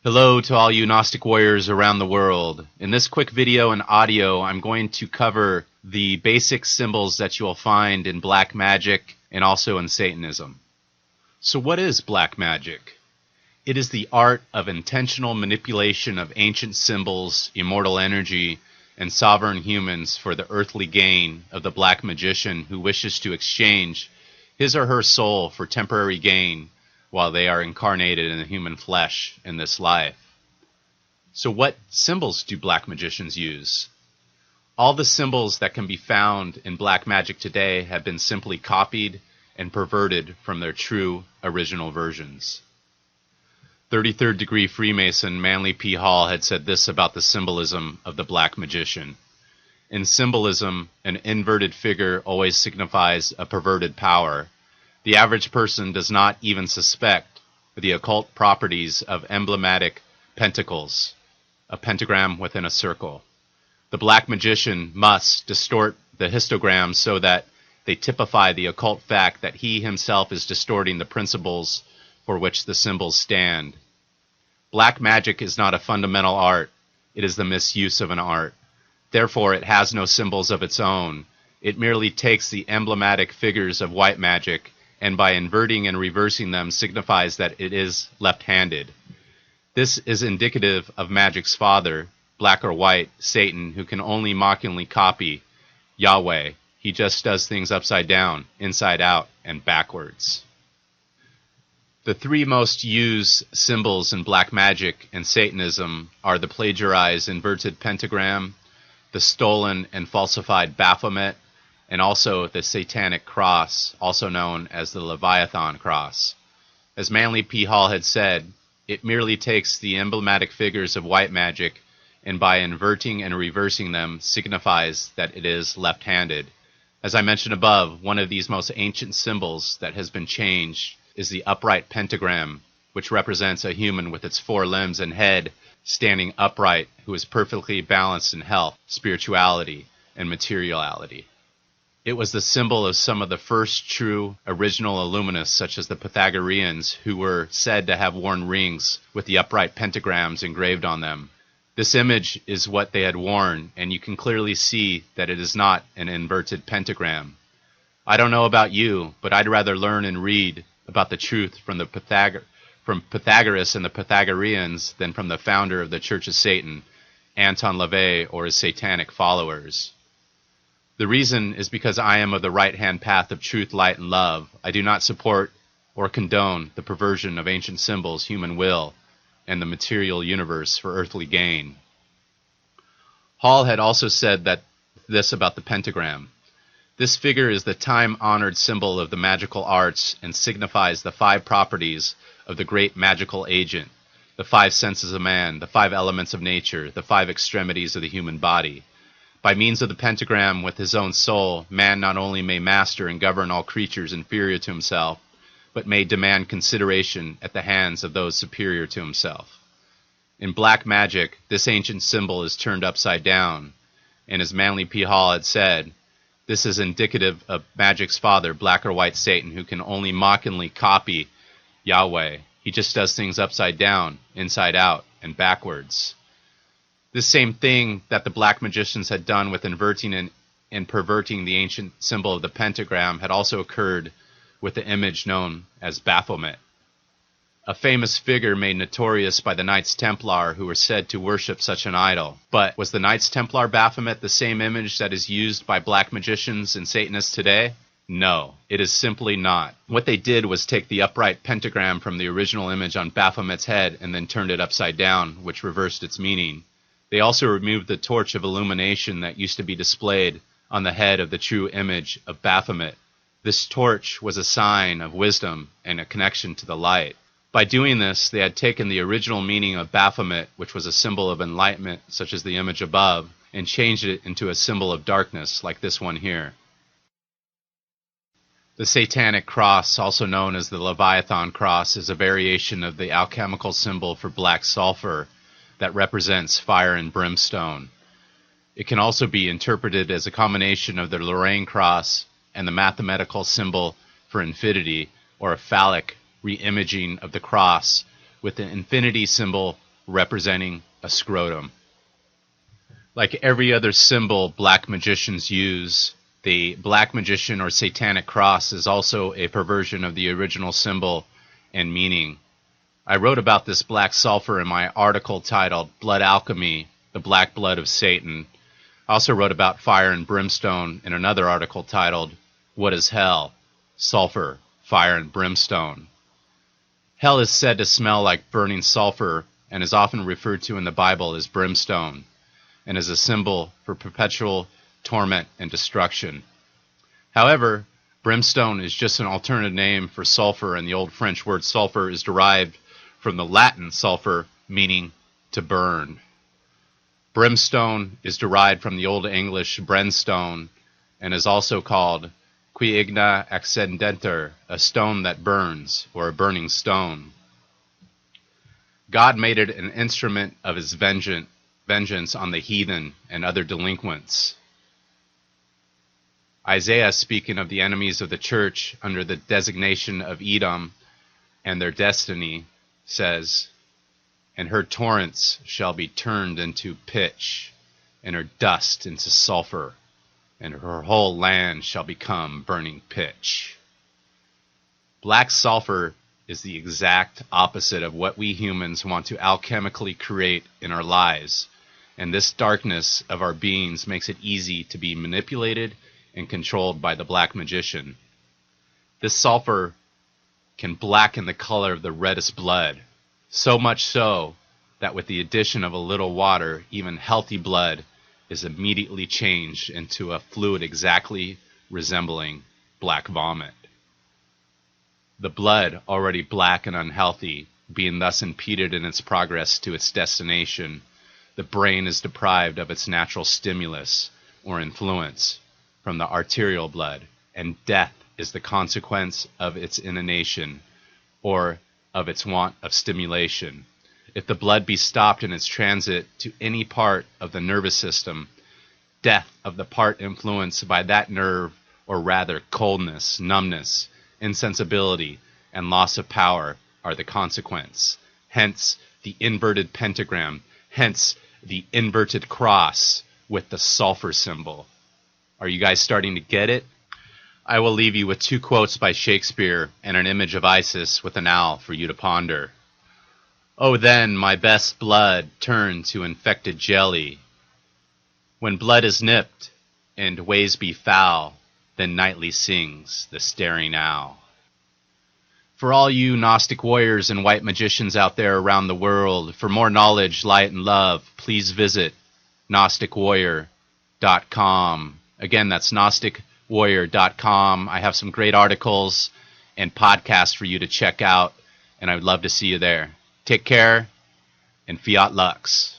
Hello to all you Gnostic warriors around the world. In this quick video and audio, I'm going to cover the basic symbols that you will find in black magic and also in Satanism. So what is black magic? It is the art of intentional manipulation of ancient symbols, immortal energy, and sovereign humans for the earthly gain of the black magician who wishes to exchange his or her soul for temporary gain while they are incarnated in the human flesh in this life. So what symbols do black magicians use? All the symbols that can be found in black magic today have been simply copied and perverted from their true original versions. 33rd Degree Freemason Manly P. Hall had said this about the symbolism of the black magician. In symbolism, an inverted figure always signifies a perverted power. The average person does not even suspect the occult properties of emblematic pentacles, a pentagram within a circle. The black magician must distort the histograms so that they typify the occult fact that he himself is distorting the principles for which the symbols stand. Black magic is not a fundamental art. It is the misuse of an art. Therefore, it has no symbols of its own. It merely takes the emblematic figures of white magic and by inverting and reversing them signifies that it is left-handed. This is indicative of magic's father, black or white, Satan, who can only mockingly copy Yahweh. He just does things upside down, inside out, and backwards. The three most used symbols in black magic and Satanism are the plagiarized inverted pentagram, the stolen and falsified Baphomet, and also the Satanic Cross, also known as the Leviathan Cross. As Manly P. Hall had said, it merely takes the emblematic figures of white magic and by inverting and reversing them signifies that it is left-handed. As I mentioned above, one of these most ancient symbols that has been changed is the upright pentagram, which represents a human with its four limbs and head standing upright who is perfectly balanced in health, spirituality, and materiality. It was the symbol of some of the first true original illuminists, such as the Pythagoreans, who were said to have worn rings with the upright pentagrams engraved on them. This image is what they had worn, and you can clearly see that it is not an inverted pentagram. I don't know about you, but I'd rather learn and read about the truth from Pythagoras and the Pythagoreans than from the founder of the Church of Satan, Anton LaVey, or his satanic followers. The reason is because I am of the right-hand path of truth, light, and love. I do not support or condone the perversion of ancient symbols, human will, and the material universe for earthly gain. Hall had also said this about the pentagram. This figure is the time-honored symbol of the magical arts and signifies the five properties of the great magical agent, the five senses of man, the five elements of nature, the five extremities of the human body. By means of the pentagram with his own soul, man not only may master and govern all creatures inferior to himself, but may demand consideration at the hands of those superior to himself. In black magic, this ancient symbol is turned upside down, and as Manly P. Hall had said, this is indicative of magic's father, black or white Satan, who can only mockingly copy Yahweh. He just does things upside down, inside out, and backwards. This same thing that the black magicians had done with inverting and perverting the ancient symbol of the pentagram had also occurred with the image known as Baphomet, a famous figure made notorious by the Knights Templar who were said to worship such an idol. But was the Knights Templar Baphomet the same image that is used by black magicians and Satanists today? No, it is simply not. What they did was take the upright pentagram from the original image on Baphomet's head and then turned it upside down, which reversed its meaning. They also removed the torch of illumination that used to be displayed on the head of the true image of Baphomet. This torch was a sign of wisdom and a connection to the light. By doing this, they had taken the original meaning of Baphomet, which was a symbol of enlightenment, such as the image above, and changed it into a symbol of darkness, like this one here. The Satanic Cross, also known as the Leviathan Cross, is a variation of the alchemical symbol for black sulfur that represents fire and brimstone. It can also be interpreted as a combination of the Lorraine cross and the mathematical symbol for infinity, or a phallic re-imaging of the cross, with the infinity symbol representing a scrotum. Like every other symbol black magicians use, the black magician or Satanic Cross is also a perversion of the original symbol and meaning. I wrote about this black sulfur in my article titled Blood Alchemy, the Black Blood of Satan. I also wrote about fire and brimstone in another article titled What is Hell? Sulfur, Fire and Brimstone. Hell is said to smell like burning sulfur and is often referred to in the Bible as brimstone, and is a symbol for perpetual torment and destruction. However, brimstone is just an alternative name for sulfur, and the old French word sulfur is derived from the Latin sulfur, meaning to burn. Brimstone is derived from the Old English brenstone and is also called qui igna accendenter, a stone that burns, or a burning stone. God made it an instrument of his vengeance on the heathen and other delinquents. Isaiah, speaking of the enemies of the church under the designation of Edom and their destiny, says, "And her torrents shall be turned into pitch, and her dust into sulfur, and her whole land shall become burning pitch." Black sulfur is the exact opposite of what we humans want to alchemically create in our lives, and this darkness of our beings makes it easy to be manipulated and controlled by the black magician. This sulfur can blacken the color of the reddest blood, so much so that with the addition of a little water, even healthy blood is immediately changed into a fluid exactly resembling black vomit. The blood, already black and unhealthy, being thus impeded in its progress to its destination, the brain is deprived of its natural stimulus or influence from the arterial blood, and death is the consequence of its inundation or of its want of stimulation. If the blood be stopped in its transit to any part of the nervous system, death of the part influenced by that nerve, or rather coldness, numbness, insensibility, and loss of power are the consequence. Hence the inverted pentagram, hence the inverted cross with the sulfur symbol. Are you guys starting to get it? I will leave you with 2 quotes by Shakespeare and an image of Isis with an owl for you to ponder. "Oh, then my best blood turned to infected jelly. When blood is nipped and ways be foul, then nightly sings the staring owl." For all you Gnostic warriors and white magicians out there around the world, for more knowledge, light, and love, please visit GnosticWarrior.com. Again, that's GnosticWarrior.com. I have some great articles and podcasts for you to check out, and I would love to see you there. Take care, and Fiat Lux.